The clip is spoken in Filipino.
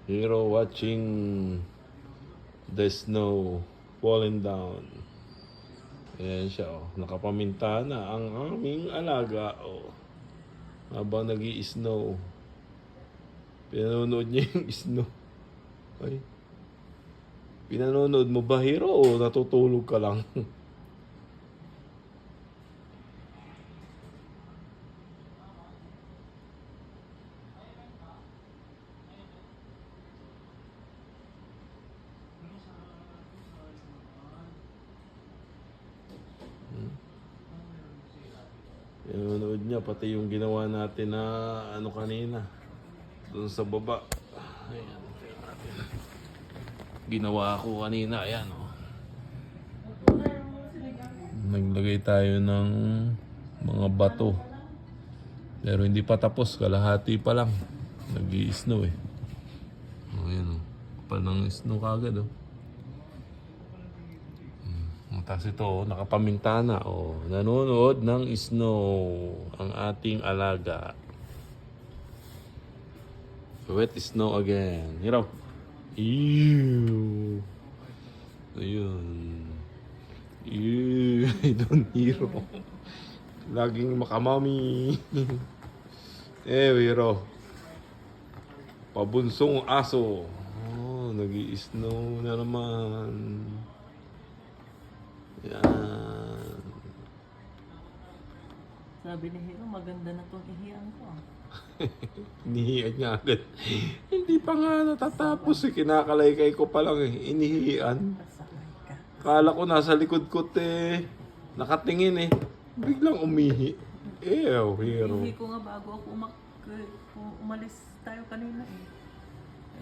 Hero watching the snow falling down. Ayan siya, oh. Nakapaminta na ang aming alaga, oh. Habang nag-i-snow. Pinanonood niya yung snow. Ay. Pinanonood mo ba, Hero, o natutulog ka lang? Pinanonood niya, pati yung ginawa natin na ano kanina. Doon sa baba. Ayan, tingnan natin. Ginawa ko kanina, ayan, oh. Naglagay tayo ng mga bato. Pero hindi pa tapos, kalahati pa lang. Nag-i-snow eh. Oh, ayan, oh. Kapal ng snow kagad, oh. Tapos ito, oh, nakapaminta na, oh. Nanonood ng snow ang ating alaga. Wet snow again. Hero. Ew. Ayun. Ew. Don't Hero. Laging makamami. Hero. Pabunsong aso. Oh, nag-i-snow na naman. Yan. Sabi ni Hero, maganda na itong ihiyan ko. Inihian niya agad. Hindi pa nga natatapos eh. Kinakalaykay ko pa lang eh. Inihian. Pasakay ka. Kala ko nasa likod ko nakatingin eh. Biglang umihi. Hero. Ihi ko nga bago ako umalis tayo kanina eh.